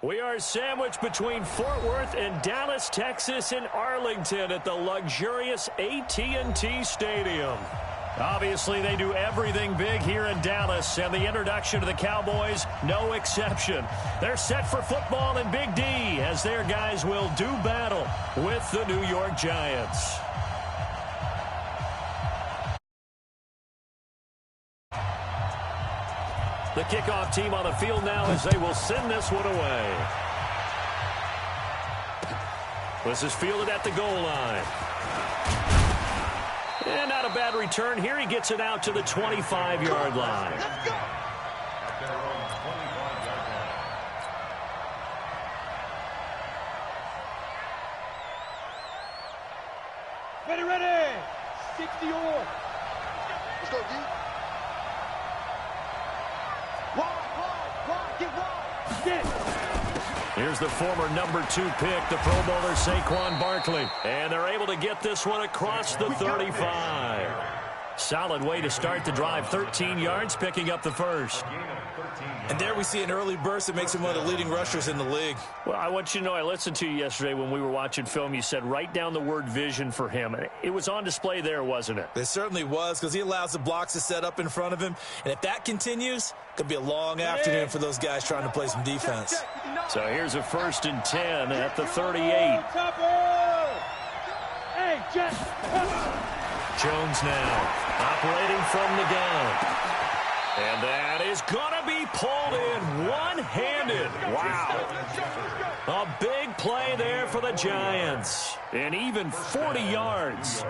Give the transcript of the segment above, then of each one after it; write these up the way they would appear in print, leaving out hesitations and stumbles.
We are sandwiched between Fort Worth and Dallas, Texas, and Arlington at the luxurious AT&T Stadium. Obviously, they do everything big here in Dallas, and the introduction to the Cowboys, no exception. They're set for football in Big D as their guys will do battle with the New York Giants. The kickoff team on the field now as they will send this one away. This is fielded at the goal line. And not a bad return here. He gets it out to the 25-yard line. Ready. 60 on. Let's go, D. Here's the former number 2 pick, the Pro Bowler Saquon Barkley. And they're able to get this one across the 35. Solid way to start the drive. 13 yards, picking up the first. And there we see an early burst that makes him one of the leading rushers in the league. Well, I want you to know, I listened to you yesterday when we were watching film. You said write down the word vision for him. It was on display there, wasn't it? It certainly was, because he allows the blocks to set up in front of him. And if that continues, it could be a long afternoon for those guys trying to play some defense. So here's a 1st and 10 at the 38. Jones now operating from the gun. And that is going to be pulled in one-handed. Wow. A big play there for the Giants. And even 40 yards.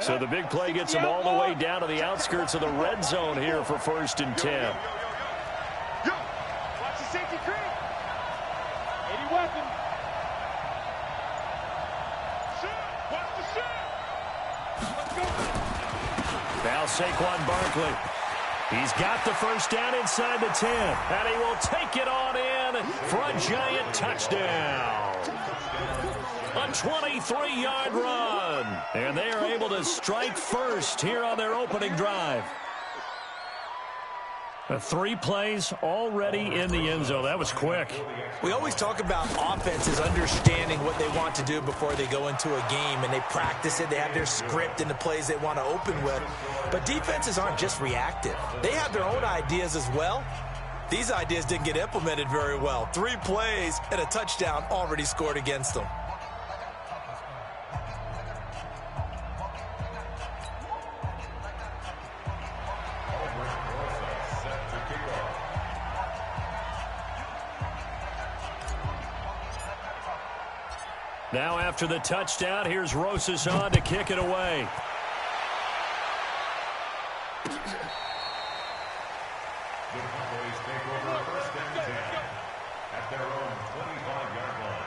So the big play gets them all the way down to the outskirts of the red zone here for 1st and 10. Watch the safety creep. 80 weapon. Now Saquon Barkley. He's got the first down inside the 10. And he will take it on in for a Giant touchdown. A 23-yard run. And they are able to strike first here on their opening drive. 3 plays already in the end zone. That was quick. We always talk about offenses understanding what they want to do before they go into a game, and they practice it. They have their script and the plays they want to open with. But defenses aren't just reactive. They have their own ideas as well. These ideas didn't get implemented very well. 3 plays and a touchdown already scored against them. Now after the touchdown, here's Rosas on to kick it away. The Cowboys take over 1st and 10 at their own 25-yard line.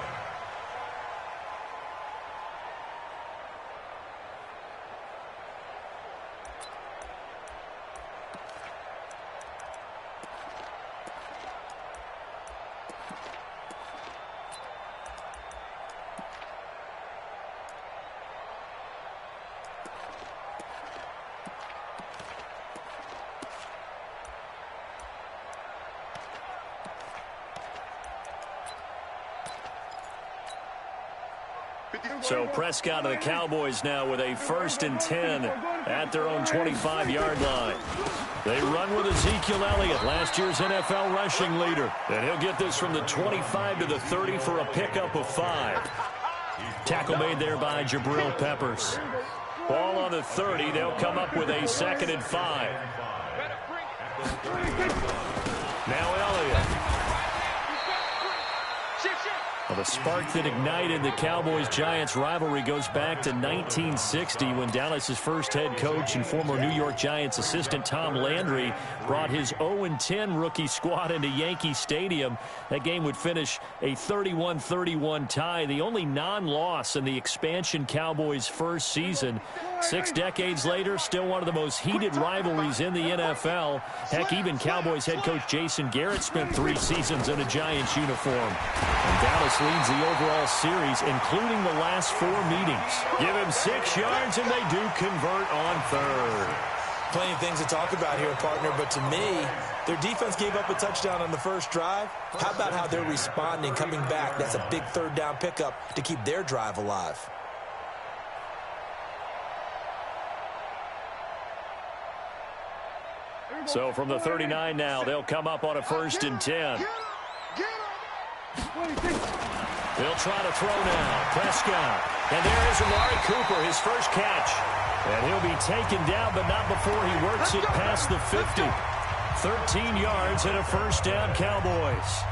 So Prescott and the Cowboys now with a 1st and 10 at their own 25-yard line. They run with Ezekiel Elliott, last year's NFL rushing leader. And he'll get this from the 25 to the 30 for a pickup of 5. Tackle made there by Jabril Peppers. Ball on the 30. They'll come up with a 2nd and 5. Now Elliott. Well, the spark that ignited the Cowboys-Giants rivalry goes back to 1960 when Dallas's first head coach and former New York Giants assistant Tom Landry brought his 0-10 rookie squad into Yankee Stadium. That game would finish a 31-31 tie, the only non-loss in the expansion Cowboys' first season. 6 decades later, still one of the most heated rivalries in the NFL. Heck, even Cowboys head coach Jason Garrett spent 3 seasons in a Giants uniform. And Dallas leads the overall series, including the last 4 meetings. Give him 6 yards, and they do convert on 3rd. plenty of things to talk about here, partner, but to me, their defense gave up a touchdown on the first drive. How about how they're responding, coming back? That's a big third down pickup to keep their drive alive. So from the 39 now, they'll come up on a 1st and 10. They'll try to throw now. Prescott. And there is Amari Cooper, his first catch. And he'll be taken down, but not before he works it past the 50. 13 yards and a 1st down, Cowboys.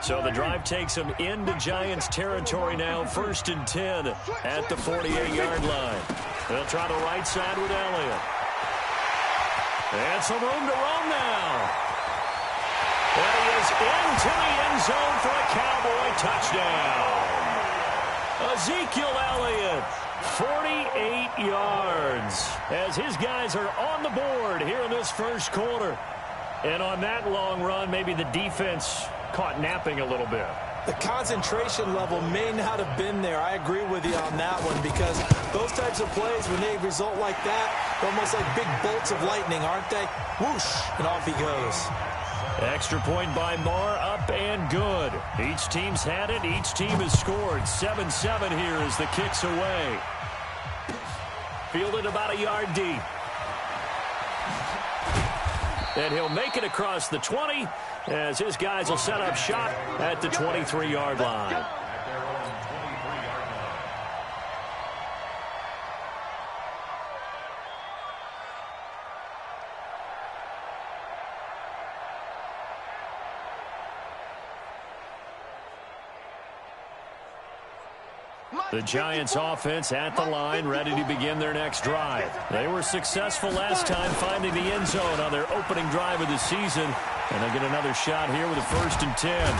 So the drive takes them into Giants territory now, 1st and 10 at the 48-yard line. They'll try the right side with Elliott. And some room to roam now. And he is into the end zone for a Cowboy touchdown. Ezekiel Elliott, 48 yards, as his guys are on the board here in this first quarter. And on that long run, maybe the defense caught napping a little bit. The concentration level may not have been there. I agree with you on that one, because those types of plays, when they result like that, they're almost like big bolts of lightning, aren't they? Whoosh, and off he goes. Extra point by Marr, up and good. Each team's had it. Each team has scored. 7-7 here as the kick's away. Fielded about a yard deep. And he'll make it across the 20 as his guys will set up shop at the 23-yard line. The Giants offense at the line, ready to begin their next drive. They were successful last time finding the end zone on their opening drive of the season, and they'll get another shot here with a 1st and 10.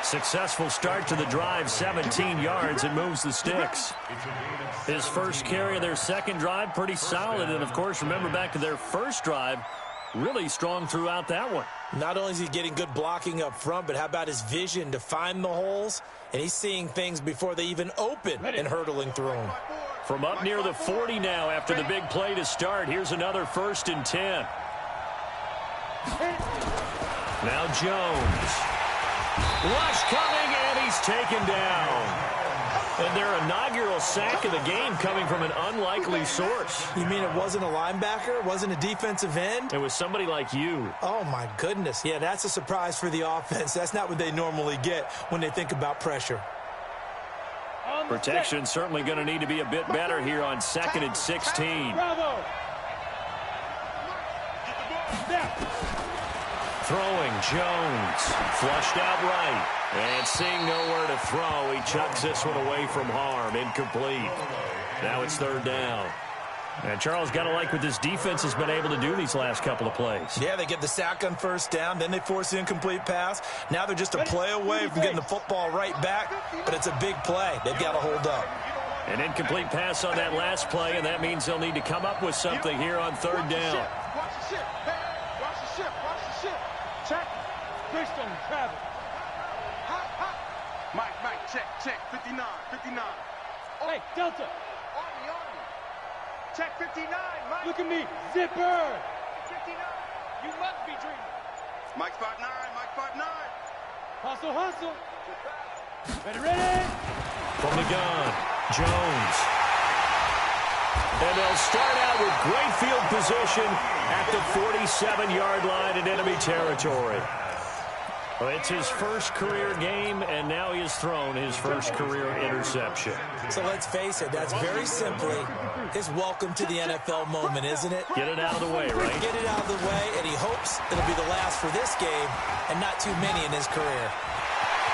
Successful start to the drive, 17 yards, and moves the sticks. His first carry of their second drive, pretty solid, and of course, remember back to their first drive, really strong throughout that one. Not only is he getting good blocking up front, but how about his vision to find the holes? And he's seeing things before they even open and hurtling through them. From up near the 40 now after the big play to start, here's another 1st and 10. Now Jones. Rush coming, and he's taken down. And their inaugural sack of the game coming from an unlikely source. You mean it wasn't a linebacker? It wasn't a defensive end? It was somebody like you. Oh, my goodness. Yeah, that's a surprise for the offense. That's not what they normally get when they think about pressure. Protection certainly going to need to be a bit better here on 2nd and 16. Bravo. Throwing, Jones. Flushed out right. And seeing nowhere to throw, he chucks this one away from harm. Incomplete. Now it's 3rd down. And Charles, got to like what this defense has been able to do these last couple of plays. Yeah, they get the sack on 1st down, then they force the incomplete pass. Now they're just a play away from getting the football right back, but it's a big play. They've got to hold up. An incomplete pass on that last play, and that means they'll need to come up with something here on 3rd down. Watch the ship. Watch the ship. Watch the ship. Check. Christian, Travis. Mike, check, 59. Hey, Delta. Army. Check 59, Mike. Look at me. Zipper. 59. You must be dreaming. Mike spot 9. Hustle. Ready. From the gun, Jones. And they'll start out with great field position at the 47-yard line in enemy territory. Well, it's his first career game, and now he has thrown his first career interception. So let's face it, that's very simply his welcome to the NFL moment, isn't it? Get it out of the way, right? Get it out of the way, and he hopes it'll be the last for this game and not too many in his career.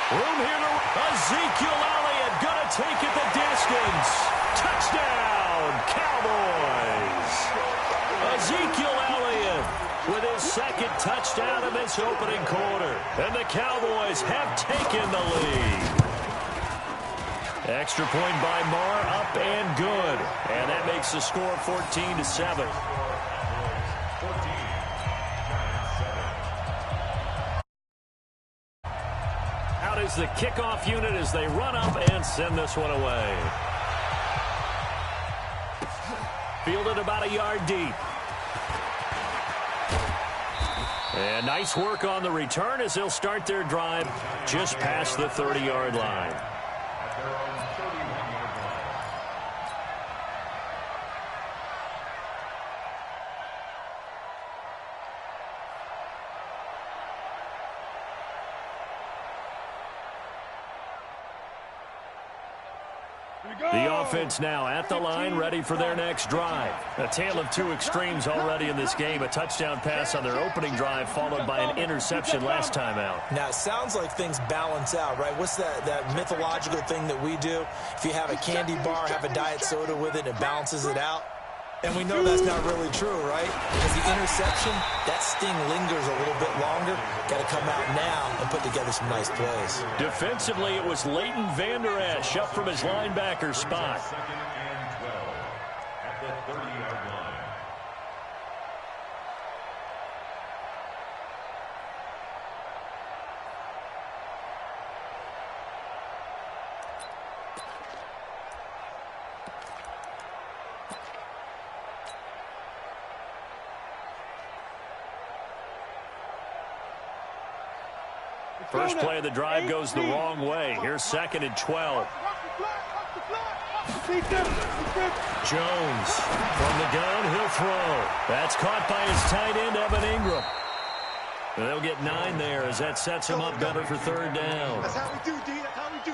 Room here to Ezekiel Elliott, gonna take it the distance. Touchdown, Cowboys. Ezekiel Elliott with his second touchdown of this opening quarter. And the Cowboys have taken the lead. Extra point by Marr, up and good. And that makes the score 14-7. Out is the kickoff unit as they run up and send this one away. Fielded about a yard deep. And nice work on the return as they'll start their drive just past the 30-yard line. The offense now at the line, ready for their next drive. A tale of two extremes already in this game. A touchdown pass on their opening drive, followed by an interception last time out. Now, it sounds like things balance out, right? What's that mythological thing that we do? If you have a candy bar, have a diet soda with it, it balances it out. And we know that's not really true, right? Because the interception, that sting lingers a little bit longer. Got to come out now and put together some nice plays. Defensively, it was Leighton Vander Esch up from his linebacker spot. Second and 12 at the 30-yard line. First play of the drive goes the wrong way. Here's second and 12. Jones from the gun, he'll throw. That's caught by his tight end, Evan Ingram. And they'll get 9 there as that sets him up better for third down. That's how we do, D. That's how we do.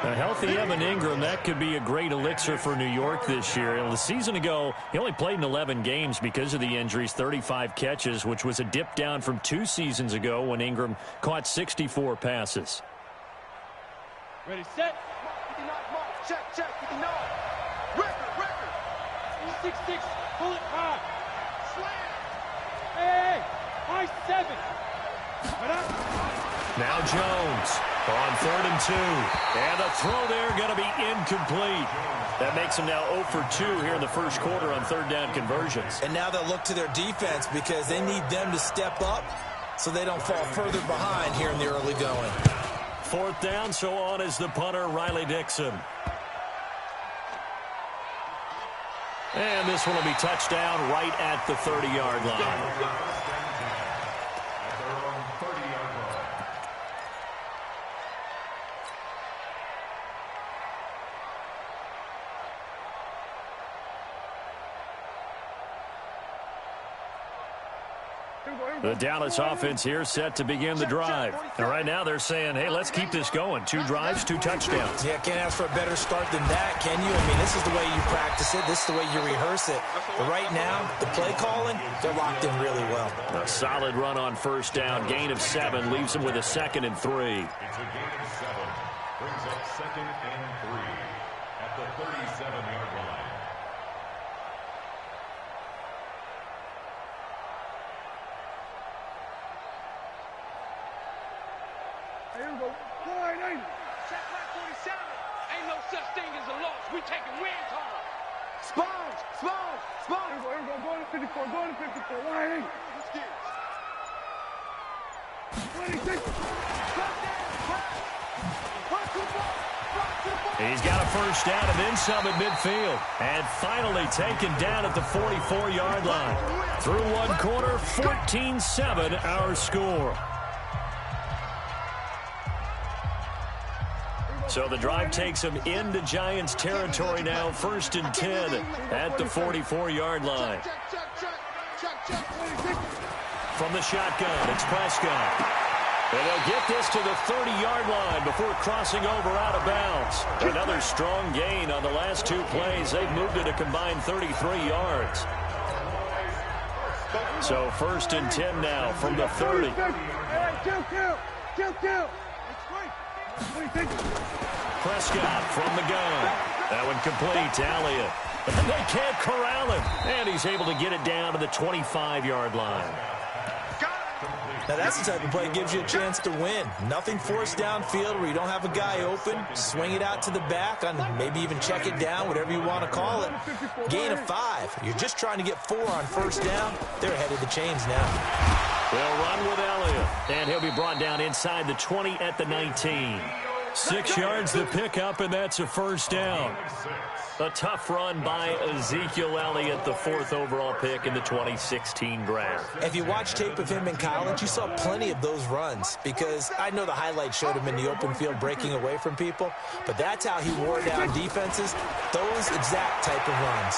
A healthy Evan Ingram, that could be a great elixir for New York this year. And the season ago, he only played in 11 games because of the injuries, 35 catches, which was a dip down from 2 seasons ago when Ingram caught 64 passes. Ready, set. 59, mark. Check. 59. Record. 6-6. Pull it high. Slam. Hey. High 7. Right up. Now Jones on 3rd and 2. And the throw there going to be incomplete. That makes him now 0 for 2 here in the first quarter on third down conversions. And now they'll look to their defense because they need them to step up so they don't fall further behind here in the early going. 4th down, so on is the punter, Riley Dixon. And this one will be touchdown right at the 30-yard line. The Dallas offense here set to begin the drive. And right now they're saying, hey, let's keep this going. 2 drives, 2 touchdowns. Yeah, can't ask for a better start than that, can you? I mean, this is the way you practice it. This is the way you rehearse it. But right now, the play calling, they're locked in really well. A solid run on first down. Gain of 7 leaves them with a 2nd and 3. It's a gain of 7. Brings up 2nd and 3 at the 37-yard line. Check back 47. Ain't no such thing as a loss. We taking wins home. Sponge. Go to 54. Line 26. He's got a first down and then some at midfield. And finally taken down at the 44-yard line. Through one quarter, 14-7 our score. So the drive takes him into Giants territory now, 1st and 10 at the 44-yard line. From the shotgun, it's Prescott. And they'll get this to the 30-yard line before crossing over out of bounds. Another strong gain on the last 2 plays. They've moved it a combined 33 yards. So 1st and 10 now from the 30. Kill. Prescott from the gun. That one complete to Elliott. And they can't corral him. And he's able to get it down to the 25-yard line. Now, that's the type of play that gives you a chance to win. Nothing forced downfield where you don't have a guy open. Swing it out to the back, on maybe even check it down, whatever you want to call it. Gain of 5. You're just trying to get 4 on first down. They're ahead of the chains now. They'll run with Elliott, and he'll be brought down inside the 20 at the 19. 6 yards the pickup, and that's a first down. A tough run by Ezekiel Elliott, the 4th overall pick in the 2016 draft. If you watch tape of him in college, you saw plenty of those runs, because I know the highlights showed him in the open field breaking away from people, but that's how he wore down defenses, those exact type of runs.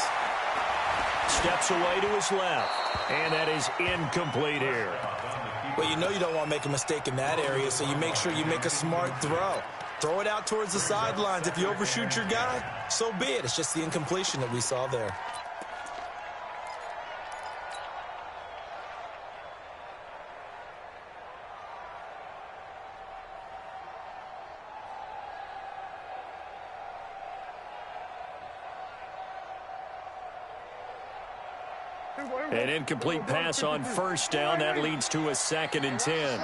Steps away to his left, and that is incomplete here. Well, you know you don't want to make a mistake in that area, so you make sure you make a smart throw. Throw it out towards the sidelines. If you overshoot your guy, so be it. It's just the incompletion that we saw there. An incomplete pass on first down. That leads to a 2nd and 10.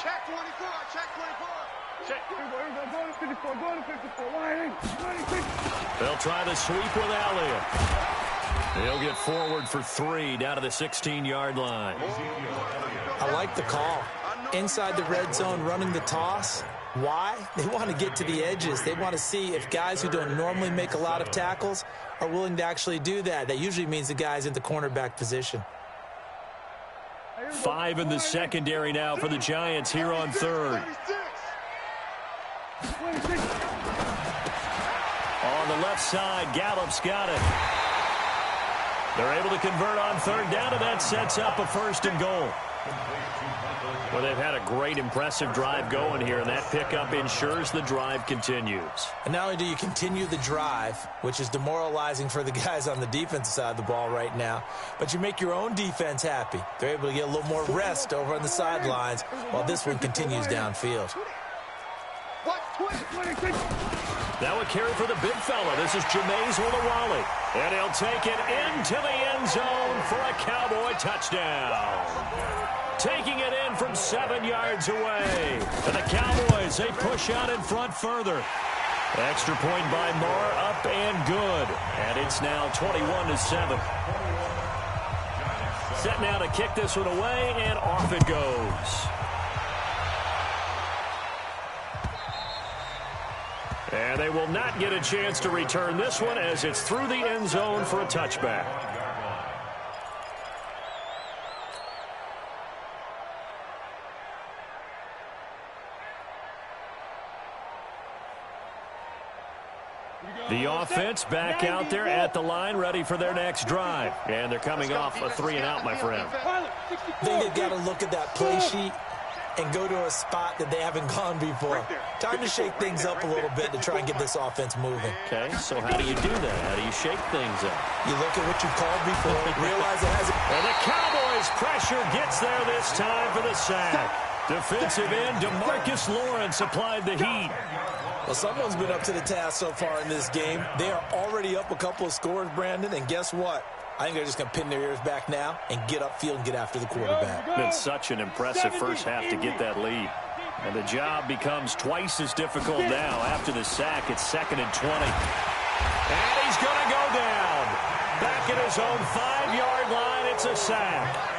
Check 24, check 24. Check. They'll try the sweep with Elliott. He'll get forward for 3 down to the 16-yard line. I like the call. Inside the red zone, running the toss. Why? They want to get to the edges. They want to see if guys who don't normally make a lot of tackles are willing to actually do that. That usually means the guy's in the cornerback position. 5 in the secondary now for the Giants here on 3rd. On the left side, Gallup's got it. They're able to convert on 3rd down, and that sets up a 1st and goal. Well, they've had a great, impressive drive going here, and that pickup ensures the drive continues. And not only do you continue the drive, which is demoralizing for the guys on the defensive side of the ball right now, but you make your own defense happy. They're able to get a little more rest over on the sidelines while this one continues downfield. Now a carry for the big fella. This is Jameis Olawale. And he'll take it into the end zone for a Cowboy touchdown. Taking it in from 7 yards away. And the Cowboys, they push out in front further. Extra point by Marr, up and good. And it's now 21-7. Set now to kick this one away, and off it goes. And they will not get a chance to return this one as it's through the end zone for a touchback. The offense back out there at the line, ready for their next drive. And they're coming off a 3-and-out, my friend. I think they've got to look at that play sheet and go to a spot that they haven't gone before. Time to shake things up a little bit to try and get this offense moving. Okay, so how do you do that? How do you shake things up? You look at what you called before, realize it hasn't. And the Cowboys' pressure gets there this time for the sack. Defensive end DeMarcus Lawrence applied the heat. Well, someone's been up to the task so far in this game. They are already up a couple of scores, Brandon, and guess what? I think they're just going to pin their ears back now and get upfield and get after the quarterback. Been such an impressive first half to get that lead. And the job becomes twice as difficult now. After the sack, it's 2nd and 20. And he's going to go down. Back at his own 5-yard line, it's a sack.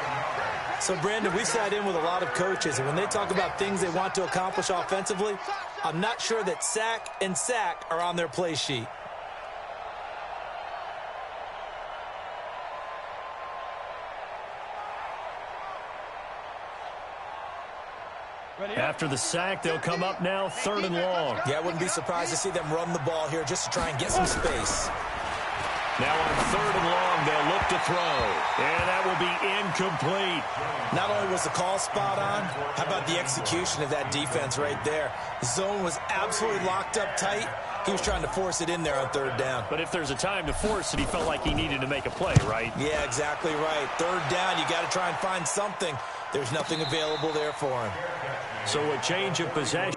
So, Brandon, we sat in with a lot of coaches, and when they talk about things they want to accomplish offensively, I'm not sure that sack and sack are on their play sheet. After the sack, they'll come up now 3rd and long. Yeah, I wouldn't be surprised to see them run the ball here just to try and get some space. Now on 3rd and long, they'll look to throw. And that will be incomplete. Not only was the call spot on, how about the execution of that defense right there? The zone was absolutely locked up tight. He was trying to force it in there on 3rd down. But if there's a time to force it, he felt like he needed to make a play, right? Yeah, exactly right. 3rd down, you got to try and find something. There's nothing available there for him. So a change of possession.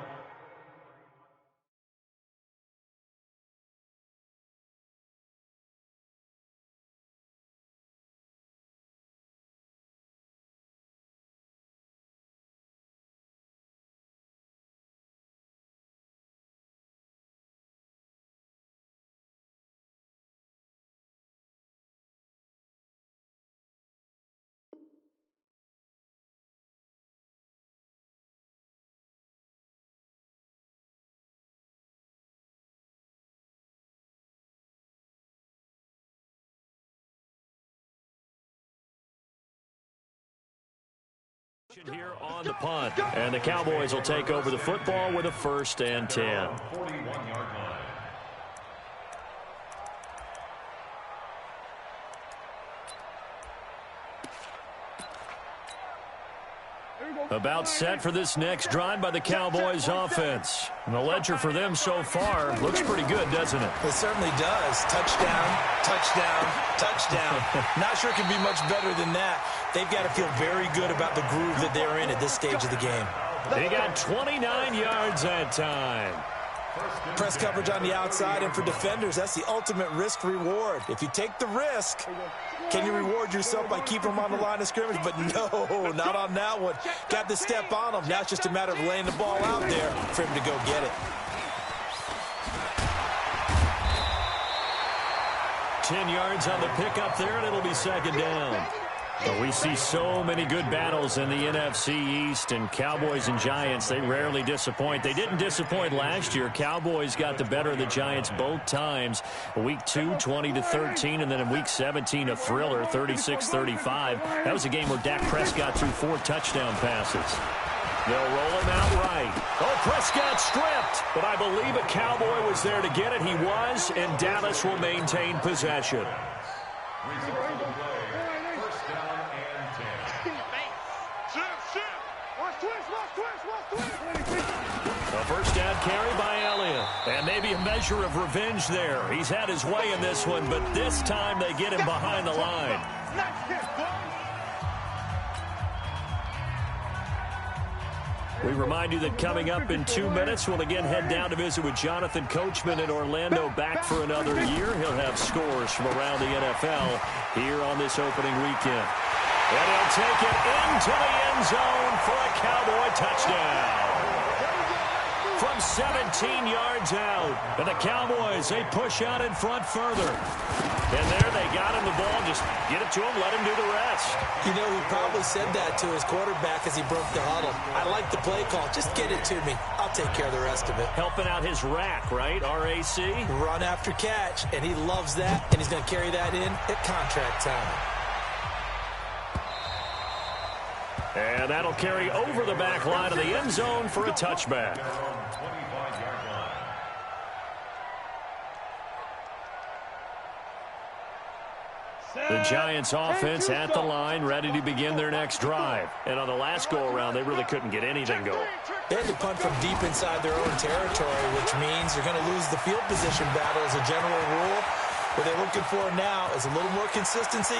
Here on the punt, and the Cowboys will take over the football with a 1st and 10. 41-yard line. About set for this next drive by the Cowboys offense. And the ledger for them so far looks pretty good, doesn't it? It certainly does. Touchdown, touchdown, touchdown. Not sure it can be much better than that. They've got to feel very good about the groove that they're in at this stage of the game. They got 29 yards that time. Press coverage on the outside, and for defenders, that's the ultimate risk-reward. If you take the risk, can you reward yourself by keeping them on the line of scrimmage? But no, not on that one. Got the step on them. Now it's just a matter of laying the ball out there for him to go get it. 10 yards on the pickup there, and it'll be 2nd down. But we see so many good battles in the NFC East, and Cowboys and Giants, they rarely disappoint. They didn't disappoint last year. Cowboys got the better of the Giants both times. Week 2, 20-13, and then in Week 17, a thriller, 36-35. That was a game where Dak Prescott threw 4 touchdown passes. They'll roll him out right. Oh, Prescott stripped, but I believe a Cowboy was there to get it. He was, and Dallas will maintain possession. A 1st down carry by Elliott. And maybe a measure of revenge there. He's had his way in this one, but this time they get him behind the line. We remind you that coming up in 2 minutes, we'll again head down to visit with Jonathan Coachman in Orlando, back for another year. He'll have scores from around the NFL here on this opening weekend. And he'll take it into the end zone for a Cowboy touchdown. From 17 yards out. And the Cowboys, they push out in front further. And there they got him the ball. Just get it to him, let him do the rest. You know, he probably said that to his quarterback as he broke the huddle. I like the play call. Just get it to me. I'll take care of the rest of it. Helping out his rack, right? RAC. Run after catch. And he loves that. And he's going to carry that in at contract time. And that'll carry over the back line of the end zone for a touchback. The Giants offense at the line, ready to begin their next drive. And on the last go-around, they really couldn't get anything going. They had to punt from deep inside their own territory, which means they're going to lose the field position battle as a general rule. What they're looking for now is a little more consistency.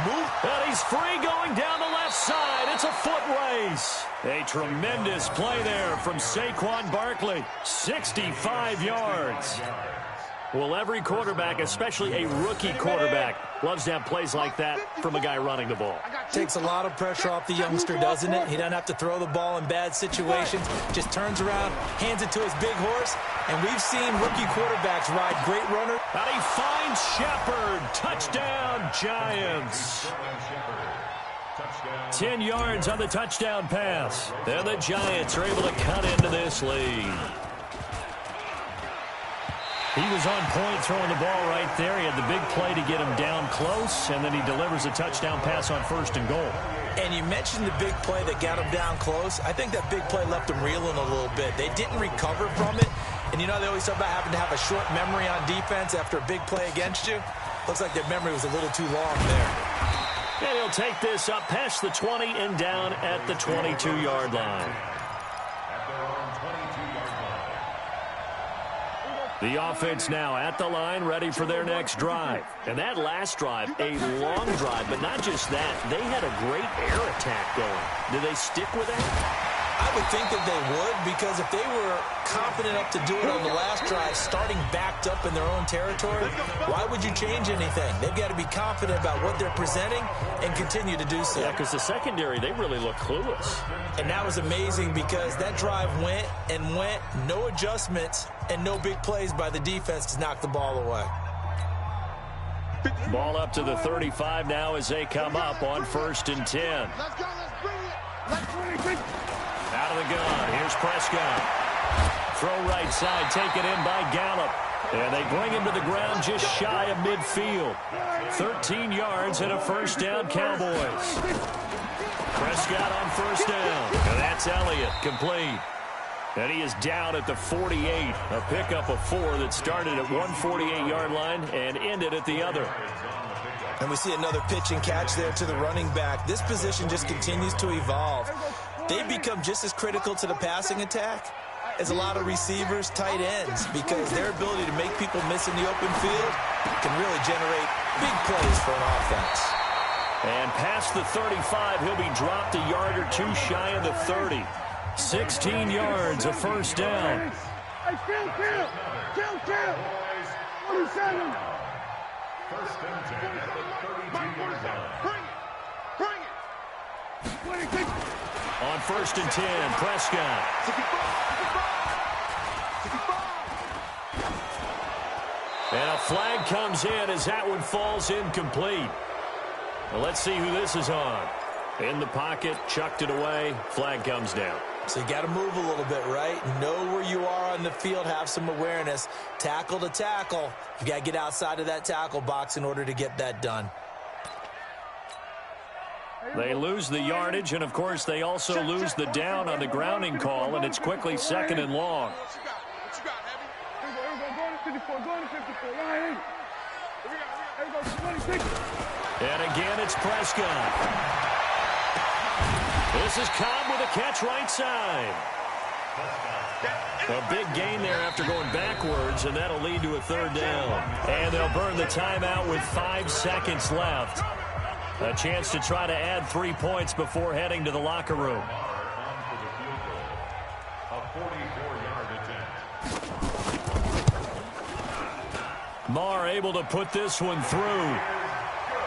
Move. And he's free going down the left side. It's a foot race. A tremendous play there from Saquon Barkley. 65 yards. Well, every quarterback, especially a rookie quarterback, loves to have plays like that from a guy running the ball. Takes a lot of pressure off the youngster, doesn't it? He doesn't have to throw the ball in bad situations. Just turns around, hands it to his big horse. And we've seen rookie quarterbacks ride great runners. And he finds Shepard. Touchdown, Giants. 10 yards on the touchdown pass. And the Giants are able to cut into this lead. He was on point throwing the ball right there. He had the big play to get him down close, and then he delivers a touchdown pass on 1st and goal. And you mentioned the big play that got him down close. I think that big play left him reeling a little bit. They didn't recover from it. And you know, they always talk about having to have a short memory on defense after a big play against you. Looks like their memory was a little too long there. And he'll take this up past the 20 and down at the 22-yard line. The offense now at the line, ready for their next drive. And that last drive, a long drive, but not just that. They had a great air attack going. Do they stick with that? I would think that they would, because if they were confident enough to do it on the last drive, starting backed up in their own territory, why would you change anything? They've got to be confident about what they're presenting and continue to do so. Yeah, because the secondary, they really look clueless. And that was amazing because that drive went and went, no adjustments, and no big plays by the defense to knock the ball away. Ball up to the 35 now as they come up on 1st and 10. Let's go, let's bring it. Let's bring it. Out of the gun, here's Prescott. Throw right side, taken in by Gallup. And they bring him to the ground just shy of midfield. 13 yards and a 1st down, Cowboys. Prescott on first down. And that's Elliott, complete. And he is down at the 48. A pickup of 4 that started at 148-yard line and ended at the other. And we see another pitch and catch there to the running back. This position just continues to evolve. They've become just as critical to the passing attack as a lot of receivers, tight ends, because their ability to make people miss in the open field can really generate big plays for an offense. And past the 35, he'll be dropped a yard or 2 shy of the 30. 16 yards, a first down. Hey, kill. 47. First and 10 at the 32-yard line. Bring it. On first and 10, Prescott. 65. And a flag comes in as that one falls incomplete. Well, let's see who this is on. In the pocket, chucked it away, flag comes down. So you got to move a little bit, right? Know where you are on the field, have some awareness. Tackle to tackle. You got to get outside of that tackle box in order to get that done. They lose the yardage, and, of course, they also lose the down on the grounding call, and it's quickly second and long. What you got, Heavy? Go to 54. Line in. Here we go. 26. And again, it's Prescott. This is Cobb with a catch right side. A big gain there after going backwards, and that'll lead to a third down. And they'll burn the timeout with 5 seconds left. A chance to try to add 3 points before heading to the locker room. Maher able to put this one through.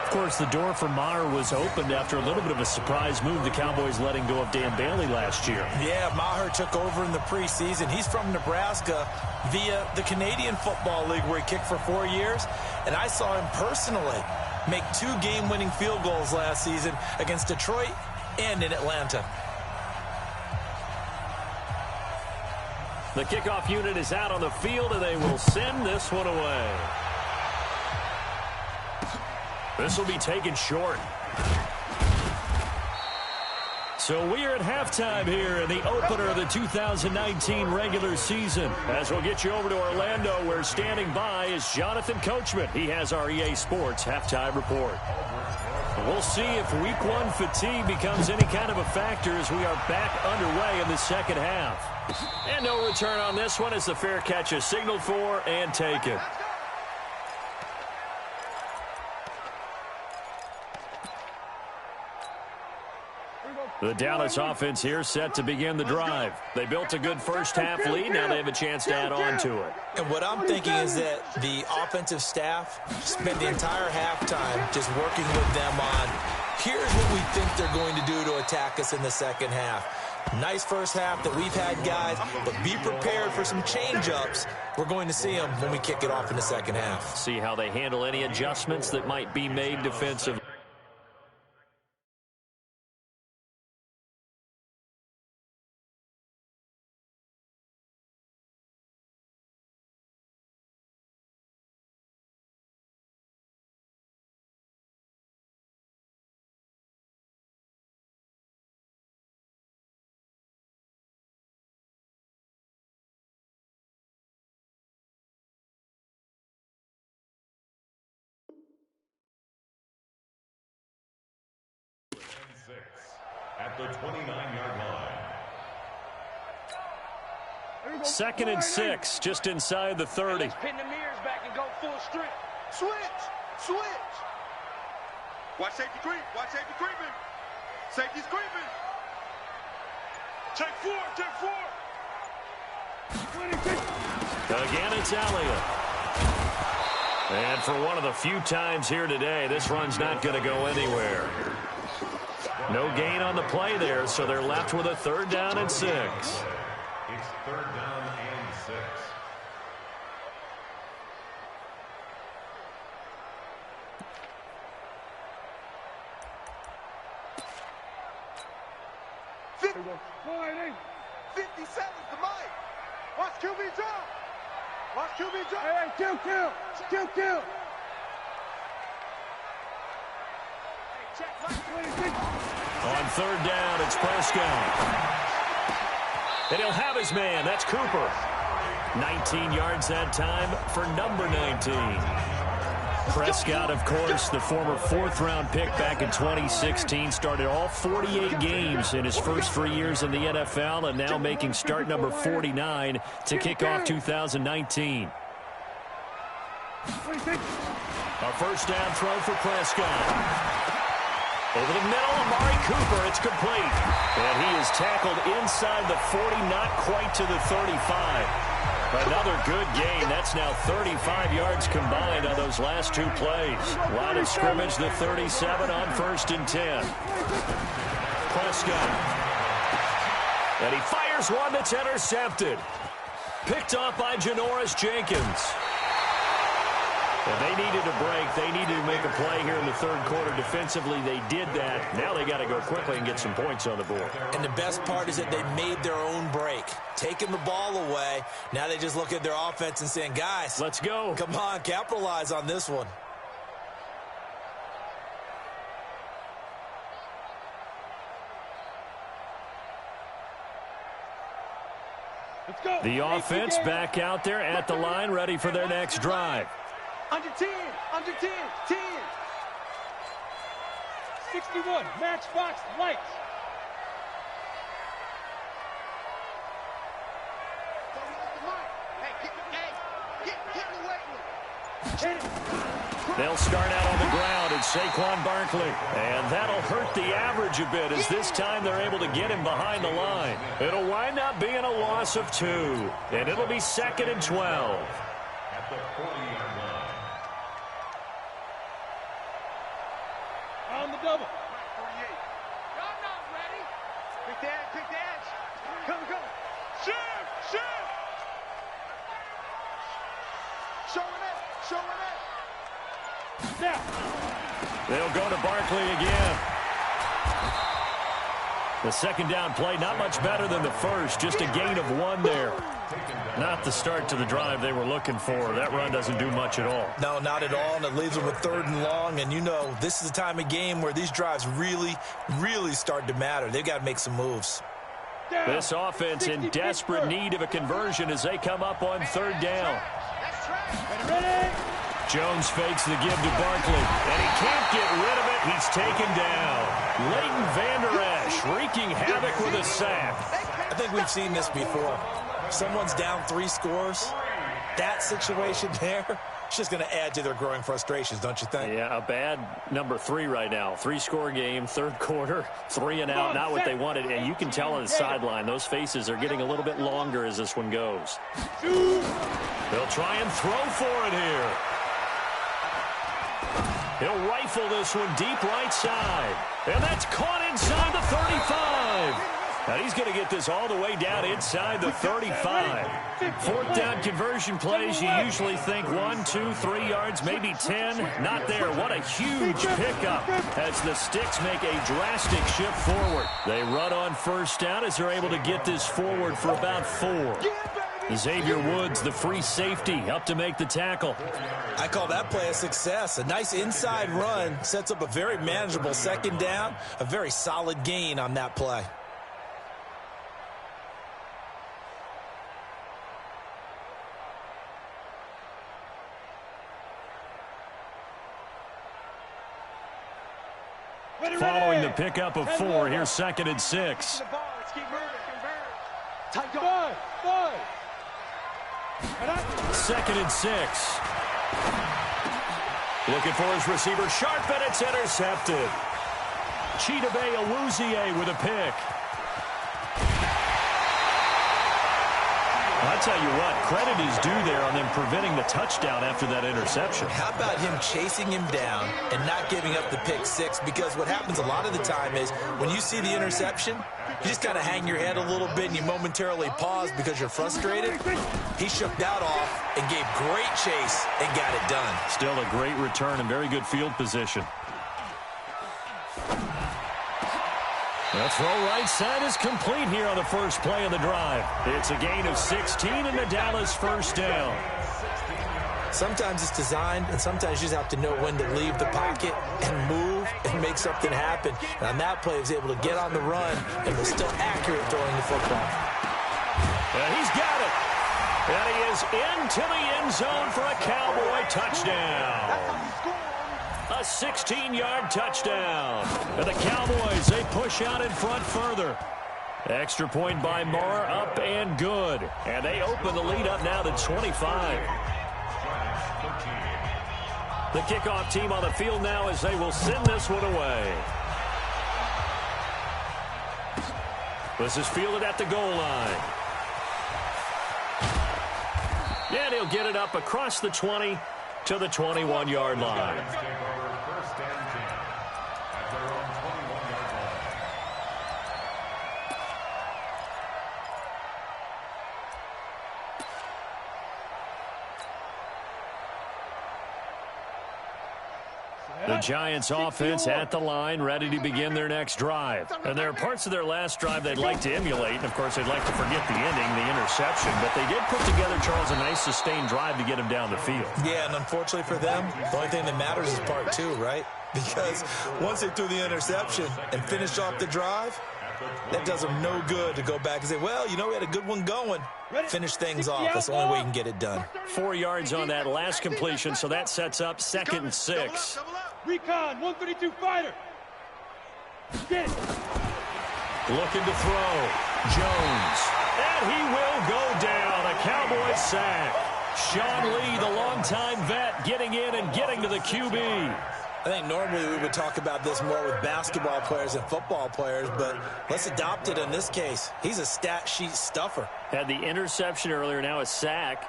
Of course, the door for Maher was opened after a little bit of a surprise move, the Cowboys letting go of Dan Bailey last year. Yeah, Maher took over in the preseason. He's from Nebraska via the Canadian Football League, where he kicked for 4 years. And I saw him personally make 2 game-winning field goals last season against Detroit and in Atlanta. The kickoff unit is out on the field, and they will send this one away. This will be taken short. So we are at halftime here in the opener of the 2019 regular season. As we'll get you over to Orlando, where standing by is Jonathan Coachman. He has our EA Sports halftime report. We'll see if week 1 fatigue becomes any kind of a factor as we are back underway in the second half. And no return on this one as the fair catch is signaled for and taken. The Dallas offense here set to begin the drive. They built a good first-half lead. Now they have a chance to add on to it. And what I'm thinking is that the offensive staff spent the entire halftime just working with them on, here's what we think they're going to do to attack us in the second half. Nice first half that we've had, guys, but be prepared for some change-ups. We're going to see them when we kick it off in the second half. See how they handle any adjustments that might be made defensively. At the 29-yard line. 2nd and 6, just inside the 30. Let's pin the mirrors back and go full strength. Switch. Watch safety creep. Creeping. Safety's creeping. Take four. Again, it's Elliott. And for one of the few times here today, this run's not going to go anywhere. No gain on the play there, so they're left with a 3rd down and 6. It's 3rd down and 6. Line in. 50 seconds to Mike. Watch QB drop. Hey, kill. Check Mike. 26. On third down, it's Prescott. And he'll have his man. That's Cooper. 19 yards that time for number 19. Prescott, of course, the former fourth-round pick back in 2016, started all 48 games in his first 3 years in the NFL, and now making start number 49 to kick off 2019. A first down throw for Prescott. Over the middle, Amari Cooper, it's complete. And he is tackled inside the 40, not quite to the 35. Another good gain. That's now 35 yards combined on those last two plays. Line of scrimmage, the 37 on 1st and 10. Prescott. And he fires one that's intercepted. Picked off by Janoris Jenkins. And they needed a break. They needed to make a play here in the third quarter. Defensively, they did that. Now they got to go quickly and get some points on the board. And the best part is that they made their own break. Taking the ball away. Now they just look at their offense and saying, guys, let's go. Come on, capitalize on this one. Let's go. The offense back out there at the line, ready for their next drive. Under 10, 10. 61, matchbox lights. They'll start out on the ground. It's Saquon Barkley. And that'll hurt the average a bit as this time they're able to get him behind the line. It'll wind up being a loss of 2. And it'll be 2nd and 12. At the 40-yard line. On the double. 48. Y'all not ready. Quick dance. Come. Shoot. Showing it. Now. They'll go to Barkley again. The second down play, not much better than the first. Just a gain of 1 there. Not the start to the drive they were looking for. That run doesn't do much at all. No, not at all, and it leaves them with 3rd and long. And you know, this is the time of game where these drives really, really start to matter. They've got to make some moves. This offense in desperate need of a conversion as they come up on 3rd down. Ready. Jones fakes the give to Barkley, and he can't get rid of it. He's taken down. Leighton Vander Esch wreaking havoc with a sack. I think we've seen this before. Someone's down 3 scores. That situation there, it's just going to add to their growing frustrations, don't you think? Yeah, a bad number 3 right now. 3-score game, 3rd quarter, 3 and out, not what they wanted. And you can tell on the sideline, those faces are getting a little bit longer as this one goes. They'll try and throw for it here. He'll rifle this one deep right side. And that's caught inside the 35. And he's going to get this all the way down inside the 35. 4th down conversion plays, you usually think 1, 2, 3 yards, maybe 10. Not there. What a huge pickup as the Sticks make a drastic shift forward. They run on 1st down as they're able to get this forward for about 4. Xavier Woods, the free safety, up to make the tackle. I call that play a success. A nice inside run sets up a very manageable 2nd down. A very solid gain on that play. Following the pickup of 4, here's 2nd and 6. Let's keep moving. Tight go. 5. 2nd and 6. Looking for his receiver, sharp, and it's intercepted. Chidobe Awuzie with a pick. I'll tell you what, credit is due there on them preventing the touchdown after that interception. How about him chasing him down and not giving up the pick 6? Because what happens a lot of the time is when you see the interception, you just kind of hang your head a little bit and you momentarily pause because you're frustrated. He shook that off and gave great chase and got it done. Still a great return and very good field position. The throw right side is complete here on the first play of the drive. It's a gain of 16 and the Dallas 1st down. Sometimes it's designed, and sometimes you just have to know when to leave the pocket and move and make something happen. And on that play, he was able to get on the run and was still accurate throwing the football. And he's got it. And he is into the end zone for a Cowboy touchdown. A 16-yard touchdown. And the Cowboys, they push out in front further. Extra point by Marr, up and good. And they open the lead up now to 25. The kickoff team on the field now as they will send this one away. This is fielded at the goal line. And he'll get it up across the 20 to the 21-yard line. The Giants offense at the line, ready to begin their next drive. And there are parts of their last drive they'd like to emulate. And, of course, they'd like to forget the ending, the interception. But they did put together, Charles, a nice sustained drive to get him down the field. Yeah, and unfortunately for them, the only thing that matters is part two, right? Because once they threw the interception and finished off the drive, that does them no good to go back and say, well, you know, we had a good one going. Finish things off. That's the only way you can get it done. 4 yards on that last completion, so that sets up 2nd and 6. Recon, 132 fighter. Get. Looking to throw. Jones. And he will go down. A Cowboy sack. Sean Lee, the longtime vet, getting in and getting to the QB. I think normally we would talk about this more with basketball players and football players, but let's adopt it in this case. He's a stat sheet stuffer. Had the interception earlier, now a sack.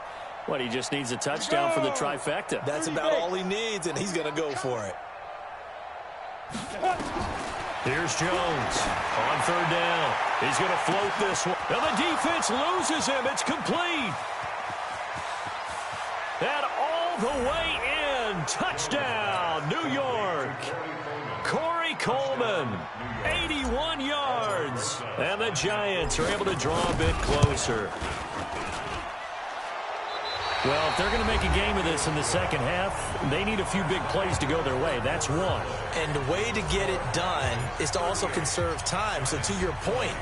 What, he just needs a touchdown for the trifecta. That's about all he needs, and he's going to go for it. Here's Jones on 3rd down. He's going to float this one. And the defense loses him. It's complete. And all the way in. Touchdown, New York. Corey Coleman, 81 yards. And the Giants are able to draw a bit closer. Well, if they're going to make a game of this in the second half, they need a few big plays to go their way. That's one. And the way to get it done is to also conserve time. So to your point,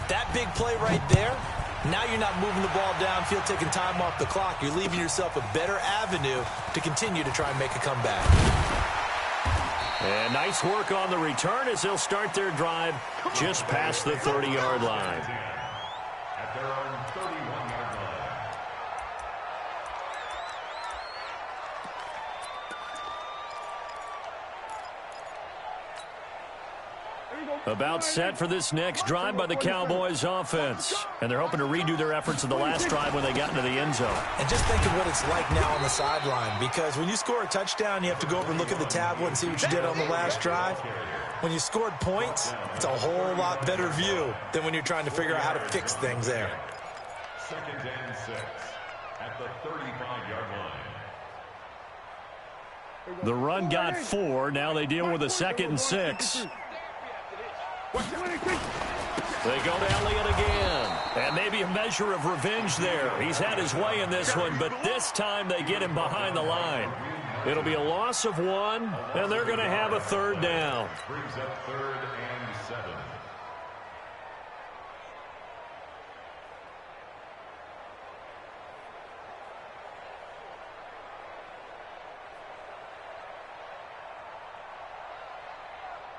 that big play right there, now you're not moving the ball downfield, taking time off the clock. You're leaving yourself a better avenue to continue to try and make a comeback. And nice work on the return as they'll start their drive just past the 30-yard line. At their own 31-yard line. About set for this next drive by the Cowboys offense. And they're hoping to redo their efforts in the last drive when they got into the end zone. And just think of what it's like now on the sideline, because when you score a touchdown, you have to go over and look at the tablet and see what you did on the last drive. When you scored points, it's a whole lot better view than when you're trying to figure out how to fix things there. 2nd and 6 at the 35-yard line. The run got 4. Now they deal with a 2nd and 6. They go to Elliott again. And maybe a measure of revenge there. He's had his way in this one, but this time they get him behind the line. It'll be a loss of 1, and they're going to have a 3rd down. Brings up 3rd and 7.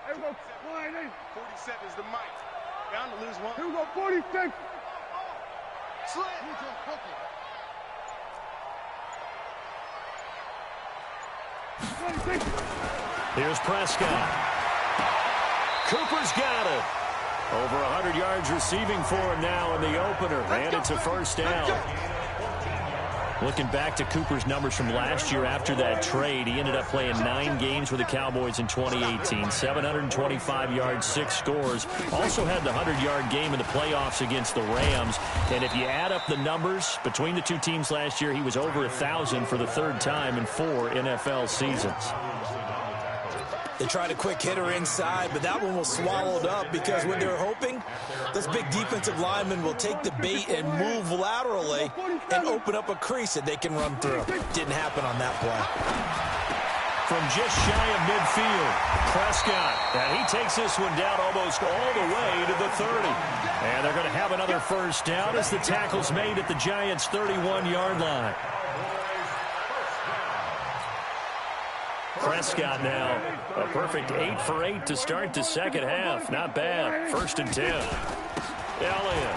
Here we go. 47 is the mic. Bound to lose one. Here we go. 46. Slit. Here's Prescott. Cooper's got it. Over 100 yards receiving for him now in the opener. And it's a 1st down. Looking back to Cooper's numbers from last year after that trade, he ended up playing 9 games with the Cowboys in 2018. 725 yards, 6 scores. Also had the 100-yard game in the playoffs against the Rams. And if you add up the numbers between the two teams last year, he was over 1,000 for the 3rd time in 4 NFL seasons. They tried a quick hitter inside, but that one was swallowed up because what they're hoping, those big defensive linemen will take the bait and move laterally and open up a crease that they can run through. Didn't happen on that play. From just shy of midfield, Prescott. And he takes this one down almost all the way to the 30. And they're going to have another first down as the tackle's made at the Giants' 31-yard line. Prescott now a perfect 8 for 8 to start the second half. Not bad. 1st and 10. Elliott.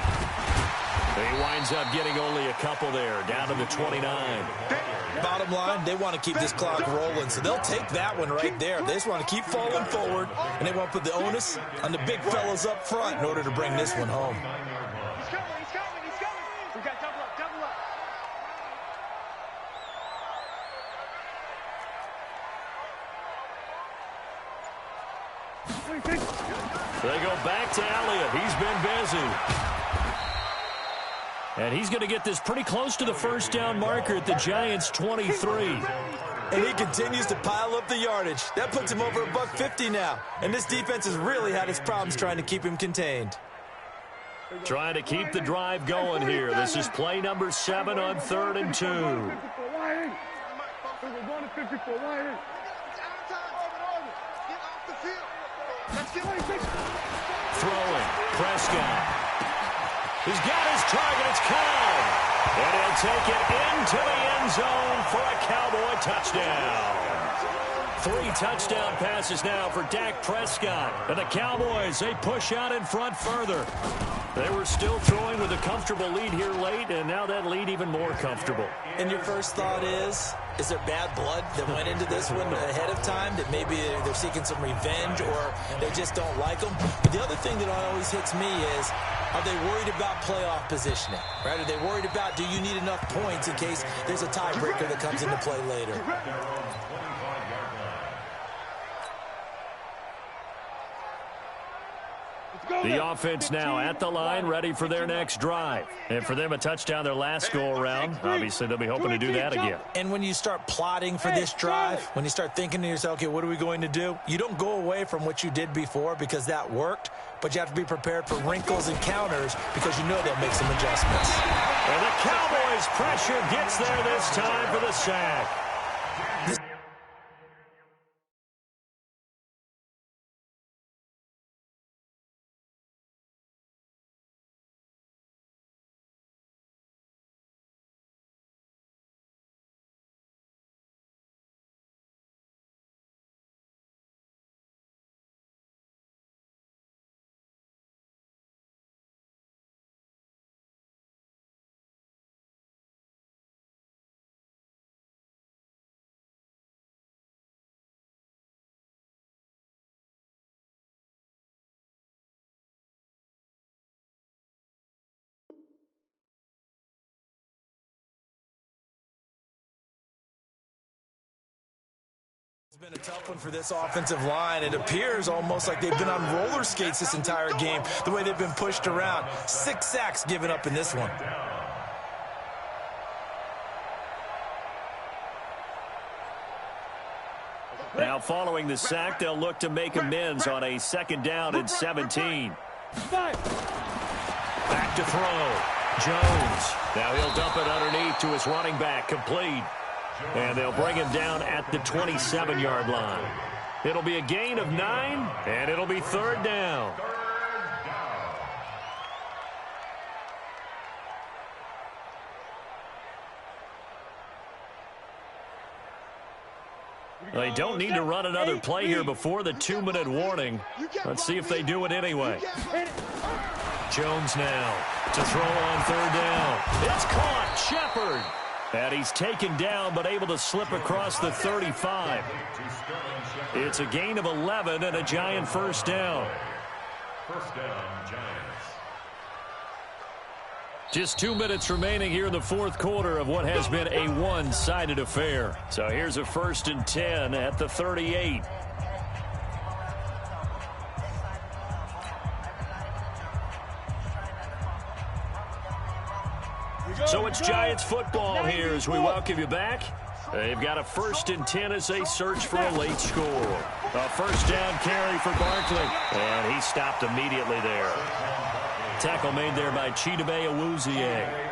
He winds up getting only a couple there, down to the 29. Bottom line, they want to keep this clock rolling, so they'll take that one right there. They just want to keep falling forward, and they want to put the onus on the big fellas up front in order to bring this one home. He's coming. We got double up. They go back to Elliott. He's been busy. And he's going to get this pretty close to the first down marker at the Giants' 23. And he continues to pile up the yardage. That puts him over $150 now. And this defense has really had its problems trying to keep him contained. Trying to keep the drive going here. This is play number 7 on 3rd and 2. Throwing. Prescott. He's got his target. It's Cobb. And he'll take it into the end zone for a Cowboy touchdown. 3 touchdown passes now for Dak Prescott. And the Cowboys, they push out in front further. They were still throwing with a comfortable lead here late, and now that lead even more comfortable. And your first thought is there bad blood that went into this one ahead of time, that maybe they're seeking some revenge or they just don't like them? But the other thing that always hits me is, are they worried about playoff positioning? Right? Are they worried about, do you need enough points in case there's a tiebreaker that comes into play later? The offense now at the line, ready for their next drive. And for them, a touchdown their last go-around. Obviously, they'll be hoping to do that again. And when you start plotting for this drive, when you start thinking to yourself, okay, what are we going to do? You don't go away from what you did before because that worked, but you have to be prepared for wrinkles and counters because you know they'll make some adjustments. And the Cowboys' pressure gets there this time for the sack. It's been a tough one for this offensive line. It appears almost like they've been on roller skates this entire game, the way they've been pushed around. 6 sacks given up in this one. Now following the sack, they'll look to make amends on a 2nd down and 17. Back to throw. Jones. Now he'll dump it underneath to his running back, complete. And they'll bring him down at the 27-yard line. It'll be a gain of 9, and it'll be 3rd down. They don't need to run another play here before the 2-minute warning. Let's see if they do it anyway. Jones now to throw on 3rd down. It's caught. Shepard. And he's taken down but able to slip across the 35. It's a gain of 11 and a Giant 1st down. 1st down, Giants. Just 2 minutes remaining here in the 4th quarter of what has been a one-sided affair. So here's a 1st and 10 at the 38. So it's Giants football here as we welcome you back. They've got a 1st and 10 as they search for a late score. A first down carry for Barkley. And he stopped immediately there. Tackle made there by Chidobe Awuzie.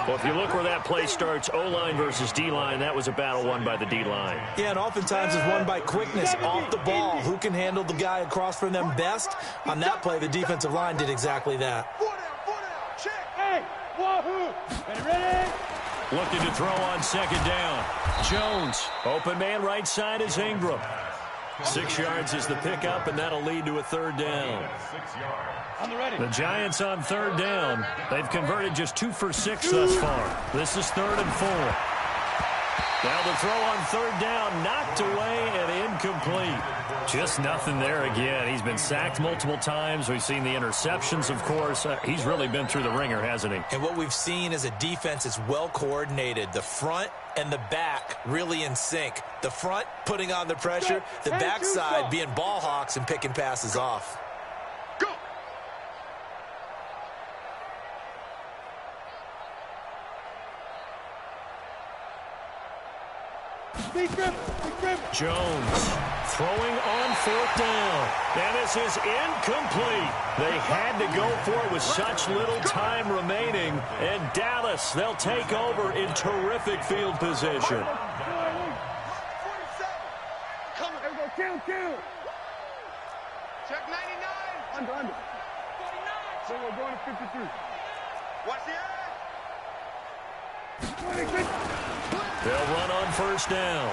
Well, if you look where that play starts, O-line versus D-line, that was a battle won by the D-line. Yeah, and oftentimes it's won by quickness off the ball. Who can handle the guy across from them best? On that play, the defensive line did exactly that. Hey, wahoo! Ready? Looking to throw on 2nd down. Jones. Open man right side is Ingram. 6 yards is the pickup, and that'll lead to a 3rd down. The Giants on 3rd down. They've converted just 2 for 6 thus far. This is 3rd and 4. Now the throw on 3rd down, knocked away and incomplete. Just nothing there again. He's been sacked multiple times. We've seen the interceptions, of course. He's really been through the ringer, hasn't he? And what we've seen is a defense that's well coordinated. The front and the back really in sync. The front putting on the pressure, the backside being ball hawks and picking passes off. Jones throwing on 4th down. And this is incomplete. They had to go for it with such little time remaining. And Dallas, they'll take over in terrific field position. Count. Check 99. Under. 49. So we're going to 53. Watch the edge. 26. They'll run on 1st down.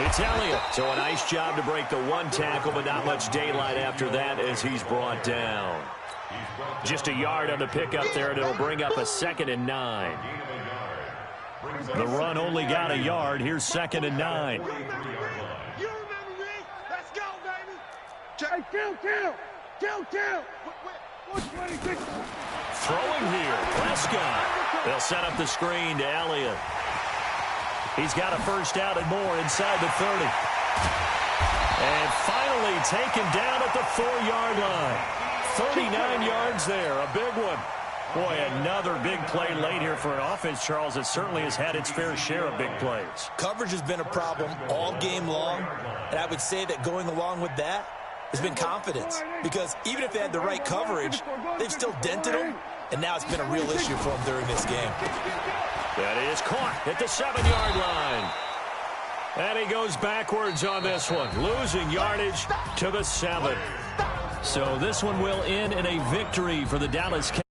It's Elliott. So a nice job to break the 1 tackle, but not much daylight after that as he's brought down. Just a yard on the pickup there, and it'll bring up a 2nd and 9. The run only got a yard. Here's 2nd and 9. You remember me. Let's go, baby. Hey, count. 126. Throwing here, Prescott. They'll set up the screen to Elliott. He's got a 1st down and more inside the 30. And finally taken down at the 4-yard line. 39 yards there, a big one. Boy, another big play late here for an offense, Charles, that certainly has had its fair share of big plays. Coverage has been a problem all game long, and I would say that going along with that has been confidence. Because even if they had the right coverage, they've still dented them, and now it's been a real issue for them during this game. That is caught at the 7-yard line. And he goes backwards on this one, losing yardage to the 7. So this one will end in a victory for the Dallas Cowboys.